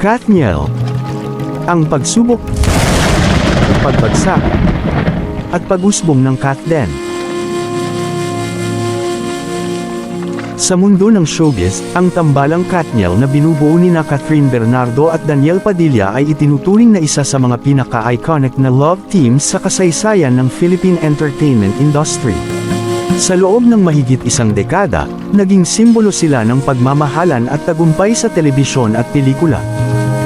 Katniel. Ang pagsubok, pagbagsak, at pag-usbong ng Katden. Sa mundo ng showbiz, ang tambalang Katniel na binubuo ni Catherine Bernardo at Daniel Padilla ay itinuturing na isa sa mga pinaka-iconic na love teams sa kasaysayan ng Philippine entertainment industry. Sa loob ng mahigit isang dekada, naging simbolo sila ng pagmamahalan at tagumpay sa telebisyon at pelikula.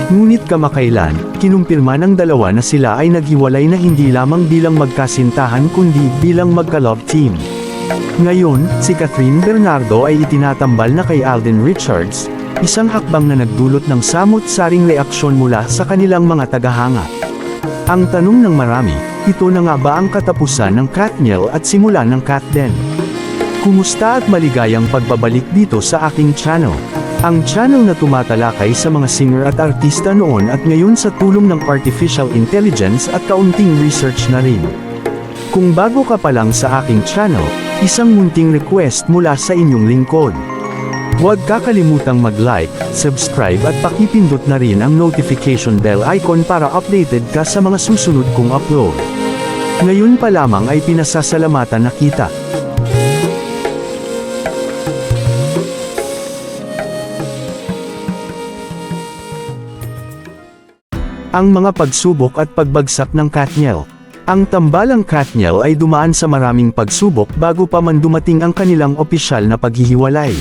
Ngunit kamakailan, kinumpirma ng dalawa na sila ay naghiwalay na hindi lamang bilang magkasintahan kundi bilang magka-love team. Ngayon, si Catherine Bernardo ay itinatambal na kay Alden Richards, isang hakbang na nagdulot ng samut-saring reaksyon mula sa kanilang mga tagahanga. Ang tanong ng marami, ito na nga ba ang katapusan ng Katniel at simula ng Katden? Kumusta at maligayang pagbabalik dito sa aking channel. Ang channel na tumatalakay sa mga singer at artista noon at ngayon sa tulong ng artificial intelligence at kaunting research na rin. Kung bago ka pa lang sa aking channel, isang munting request mula sa inyong lingkod. Huwag kakalimutang mag-like, subscribe at pakipindot na rin ang notification bell icon para updated ka sa mga susunod kong upload. Ngayon pa lamang ay pinasasalamatan na kita. Ang mga pagsubok at pagbagsak ng Katniel. Ang tambalang Katniel ay dumaan sa maraming pagsubok bago pa man dumating ang kanilang opisyal na paghihiwalay.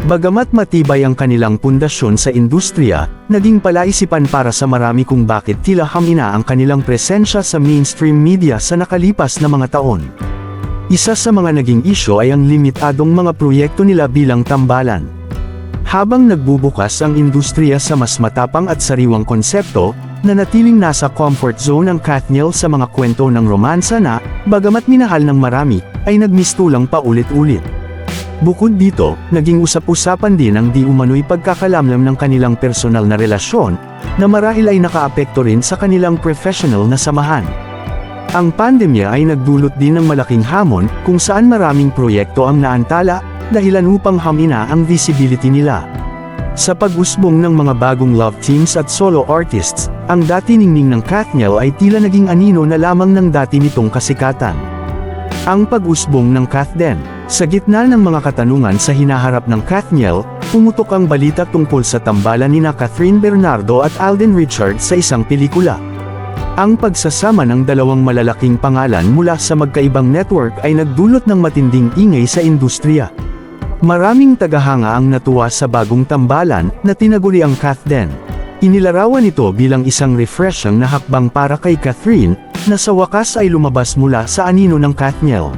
Bagamat matibay ang kanilang pundasyon sa industriya, naging palaisipan para sa marami kung bakit tila hamina ang kanilang presensya sa mainstream media sa nakalipas na mga taon. Isa sa mga naging isyu ay ang limitadong mga proyekto nila bilang tambalan. Habang nagbubukas ang industriya sa mas matapang at sariwang konsepto, nanatiling nasa comfort zone ang Katniel sa mga kwento ng romansa na, bagamat minahal ng marami, ay nagmistulang paulit-ulit. Bukod dito, naging usap-usapan din ang di umano'y pagkakalamlam ng kanilang personal na relasyon, na marahil ay nakaapekto rin sa kanilang professional na samahan. Ang pandemya ay nagdulot din ng malaking hamon, kung saan maraming proyekto ang naantala, dahilan upang hamina ang visibility nila. Sa pag-usbong ng mga bagong love teams at solo artists, ang dati ningning ng Katniel ay tila naging anino na lamang ng dati nitong kasikatan. Ang pag-usbong ng Katden. Sa gitna ng mga katanungan sa hinaharap ng Katniel, pumutok ang balita tungkol sa tambalan nina Catherine Bernardo at Alden Richards sa isang pelikula. Ang pagsasama ng dalawang malalaking pangalan mula sa magkaibang network ay nagdulot ng matinding ingay sa industriya. Maraming tagahanga ang natuwa sa bagong tambalan na tinaguri ang Katden. Inilarawan ito bilang isang refreshing na hakbang para kay Catherine, na sa wakas ay lumabas mula sa anino ng Katniel.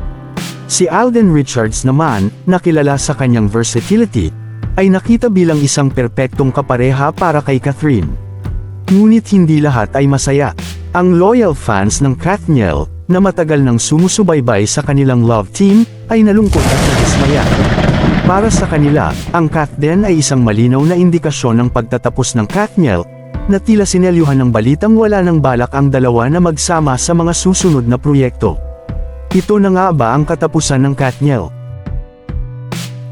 Si Alden Richards naman, nakilala sa kanyang versatility, ay nakita bilang isang perpektong kapareha para kay Catherine. Ngunit hindi lahat ay masaya. Ang loyal fans ng Katniel, na matagal nang sumusubaybay sa kanilang love team, ay nalungkot at nadismaya. Para sa kanila, ang Katden ay isang malinaw na indikasyon ng pagtatapos ng Katniel, na tila sinelyuhan ng balitang wala ng balak ang dalawa na magsama sa mga susunod na proyekto. Ito na nga ba ang katapusan ng Katniel?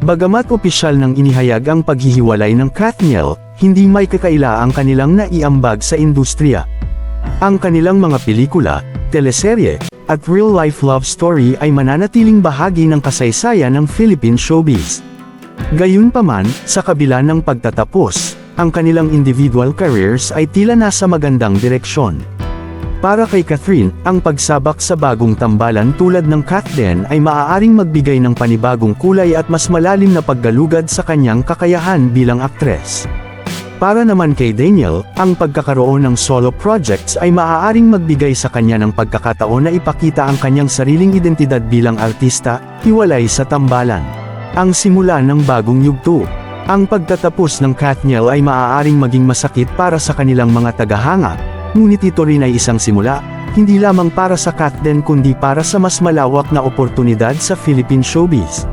Bagamat opisyal nang inihayag ang paghihiwalay ng Katniel, hindi may kakaila ang kanilang naiambag sa industriya. Ang kanilang mga pelikula, teleserye, at real-life love story ay mananatiling bahagi ng kasaysayan ng Philippine showbiz. Gayunpaman, sa kabila ng pagtatapos, ang kanilang individual careers ay tila nasa magandang direksyon. Para kay Catherine, ang pagsabak sa bagong tambalan tulad ng Katden ay maaaring magbigay ng panibagong kulay at mas malalim na paggalugad sa kanyang kakayahan bilang aktres. Para naman kay Daniel, ang pagkakaroon ng solo projects ay maaaring magbigay sa kanya ng pagkakataon na ipakita ang kanyang sariling identidad bilang artista, hiwalay sa tambalan. Ang simula ng bagong yugto. Ang pagtatapos ng Katniel ay maaaring maging masakit para sa kanilang mga tagahanga, ngunit ito rin ay isang simula, hindi lamang para sa Katden kundi para sa mas malawak na oportunidad sa Philippine showbiz.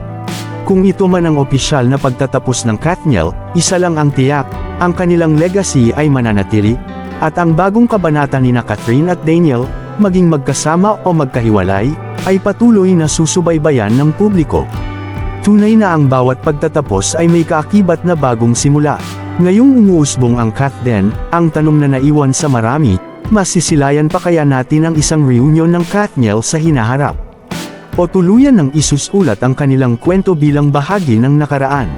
Kung ito man ang opisyal na pagtatapos ng Katniel, isa lang ang tiyak, ang kanilang legacy ay mananatili, at ang bagong kabanata nina Catherine at Daniel, maging magkasama o magkahiwalay, ay patuloy na susubaybayan ng publiko. Tunay na ang bawat pagtatapos ay may kaakibat na bagong simula. Ngayong umuusbong ang cat den, ang tanong na naiwan sa marami, masisilayan pa kaya natin ang isang reunion ng Katniel sa hinaharap? O tuluyan ng isusulat ang kanilang kwento bilang bahagi ng nakaraan?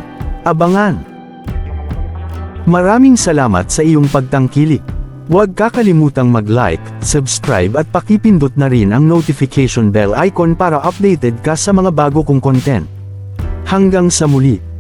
Abangan! Maraming salamat sa iyong pagtangkilik. Huwag kakalimutang mag-like, subscribe at pakipindot na rin ang notification bell icon para updated ka sa mga bago kong content. Hanggang sa muli!